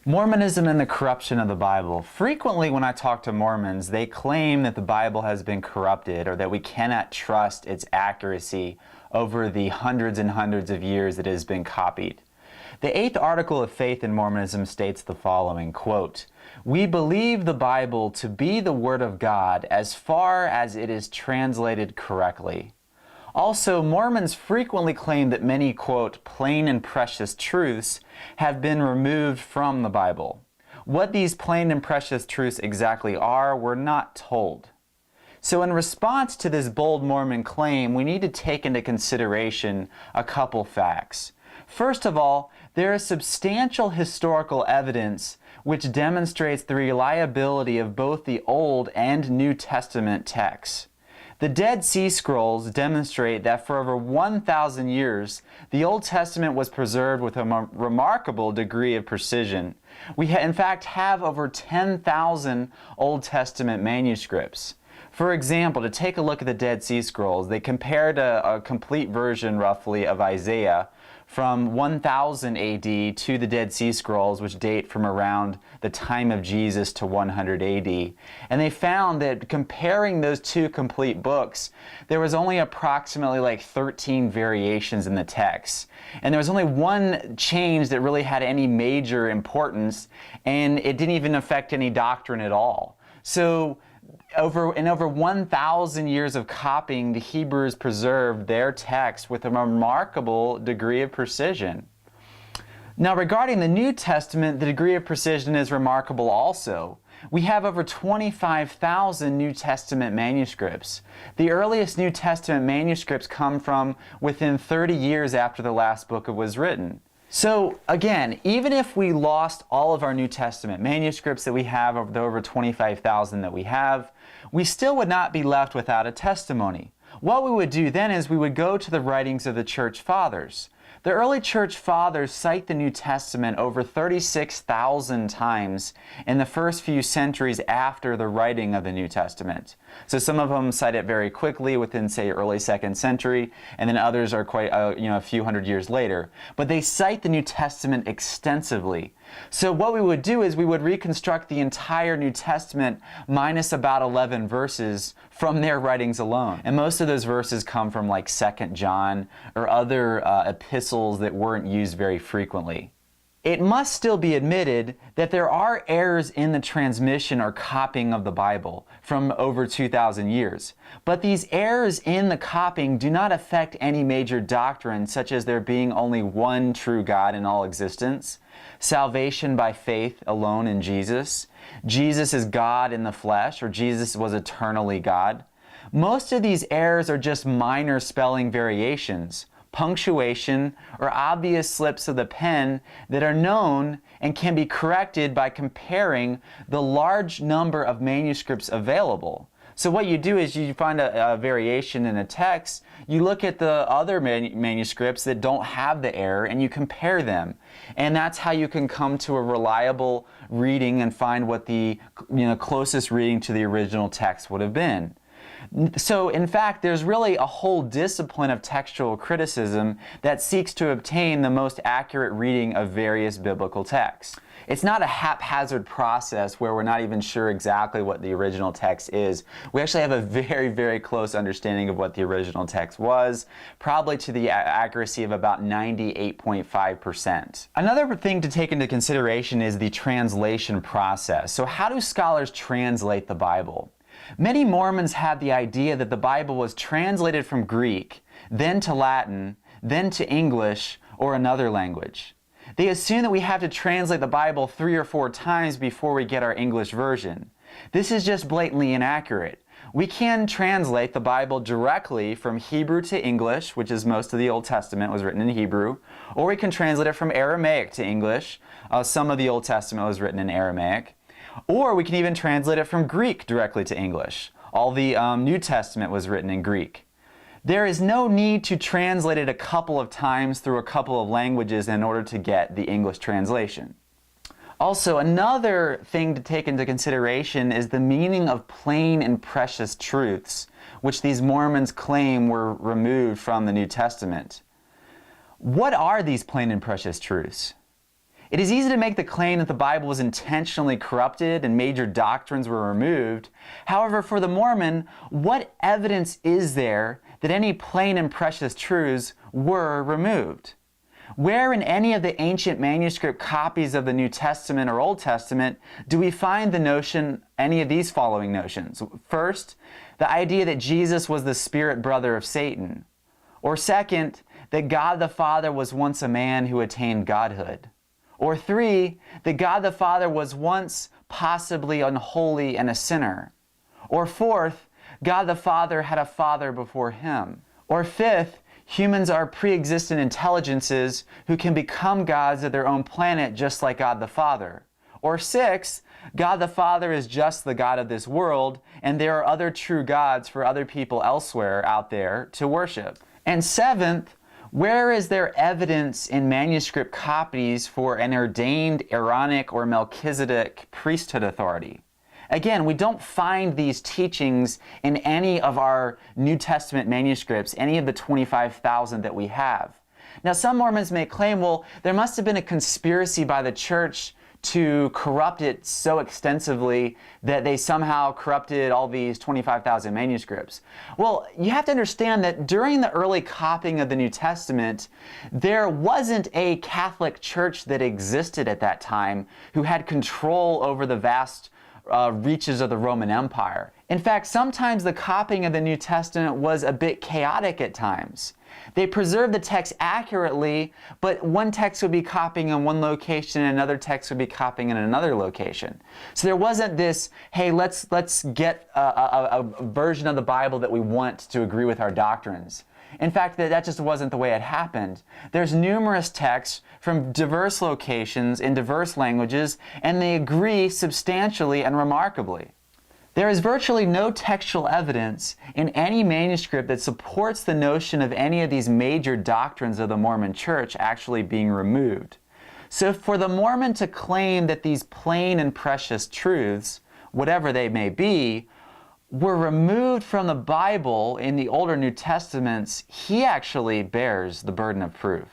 Mormonism and the corruption of the Bible. Frequently when I talk to Mormons, they claim that the Bible has been corrupted or that we cannot trust its accuracy over the hundreds and hundreds of years it has been copied. The 8th article of faith in Mormonism states the following, quote, "We believe the Bible to be the Word of God as far as it is translated correctly." Also, Mormons frequently claim that many, quote, "plain and precious truths have been removed from the Bible." What these plain and precious truths exactly are, we're not told. So in response to this bold Mormon claim, we need to take into consideration a couple facts. First of all, there is substantial historical evidence which demonstrates the reliability of both the Old and New Testament texts. The Dead Sea Scrolls demonstrate that for over 1,000 years, the Old Testament was preserved with a remarkable degree of precision. We in fact have over 10,000 Old Testament manuscripts. For example, to take a look at the Dead Sea Scrolls, they compared a complete version roughly of Isaiah from 1000 AD to the Dead Sea Scrolls, which date from around the time of Jesus to 100 AD. And they found that comparing those two complete books, there was only approximately like 13 variations in the text. And there was only one change that really had any major importance, and it didn't even affect any doctrine at all. So in over 1,000 years of copying, the Hebrews preserved their text with a remarkable degree of precision. Now, regarding the New Testament, the degree of precision is remarkable also. We have over 25,000 New Testament manuscripts. The earliest New Testament manuscripts come from within 30 years after the last book was written. So again, even if we lost all of our New Testament manuscripts that we have, of the over 25,000 that we have, we still would not be left without a testimony. What we would do then is we would go to the writings of the Church Fathers. The early Church Fathers cite the New Testament over 36,000 times in the first few centuries after the writing of the New Testament. So some of them cite it very quickly within, say, early 2nd century, and then others are quite, a few hundred years later. But they cite the New Testament extensively. So what we would do is we would reconstruct the entire New Testament minus about 11 verses from their writings alone. And most of those verses come from like 2nd John or other epistles that weren't used very frequently. It must still be admitted that there are errors in the transmission or copying of the Bible from over 2,000 years. But these errors in the copying do not affect any major doctrine, such as there being only one true God in all existence, salvation by faith alone in Jesus, Jesus is God in the flesh, or Jesus was eternally God. Most of these errors are just minor spelling variations, punctuation, or obvious slips of the pen that are known and can be corrected by comparing the large number of manuscripts available. So what you do is you find a variation in a text, you look at the other manuscripts that don't have the error and you compare them. And that's how you can come to a reliable reading and find what the closest reading to the original text would have been. So, in fact, there's really a whole discipline of textual criticism that seeks to obtain the most accurate reading of various biblical texts. It's not a haphazard process where we're not even sure exactly what the original text is. We actually have a very, very close understanding of what the original text was, probably to the accuracy of about 98.5%. Another thing to take into consideration is the translation process. So how do scholars translate the Bible? Many Mormons have the idea that the Bible was translated from Greek, then to Latin, then to English or another language. They assume that we have to translate the Bible 3 or 4 times before we get our English version. This is just blatantly inaccurate. We can translate the Bible directly from Hebrew to English, which is most of the Old Testament was written in Hebrew, or we can translate it from Aramaic to English. Some of the Old Testament was written in Aramaic. Or we can even translate it from Greek directly to English. All the New Testament was written in Greek. There is no need to translate it a couple of times through a couple of languages in order to get the English translation. Also, another thing to take into consideration is the meaning of plain and precious truths, which these Mormons claim were removed from the New Testament. What are these plain and precious truths? It is easy to make the claim that the Bible was intentionally corrupted and major doctrines were removed. However, for the Mormon, what evidence is there that any plain and precious truths were removed? Where in any of the ancient manuscript copies of the New Testament or Old Testament do we find the notion, any of these following notions? First, the idea that Jesus was the spirit brother of Satan. Or second, that God the Father was once a man who attained godhood. Or three, that God the Father was once possibly unholy and a sinner. Or fourth, God the Father had a father before him. Or fifth, humans are pre-existent intelligences who can become gods of their own planet just like God the Father. Or sixth, God the Father is just the God of this world, and there are other true gods for other people elsewhere out there to worship. And seventh, where is there evidence in manuscript copies for an ordained Aaronic or Melchizedek priesthood authority? Again, we don't find these teachings in any of our New Testament manuscripts, any of the 25,000 that we have. Now, some Mormons may claim, well, there must have been a conspiracy by the church to corrupt it so extensively that they somehow corrupted all these 25,000 manuscripts. Well, you have to understand that during the early copying of the New Testament, there wasn't a Catholic church that existed at that time who had control over the vast reaches of the Roman Empire. In fact, sometimes the copying of the New Testament was a bit chaotic at times. They preserved the text accurately, but one text would be copying in one location and another text would be copying in another location. So there wasn't this, hey, let's get a version of the Bible that we want to agree with our doctrines. In fact, that just wasn't the way it happened. There's numerous texts from diverse locations in diverse languages, and they agree substantially and remarkably. There is virtually no textual evidence in any manuscript that supports the notion of any of these major doctrines of the Mormon Church actually being removed. So for the Mormon to claim that these plain and precious truths, whatever they may be, were removed from the Bible in the older New Testaments, he actually bears the burden of proof.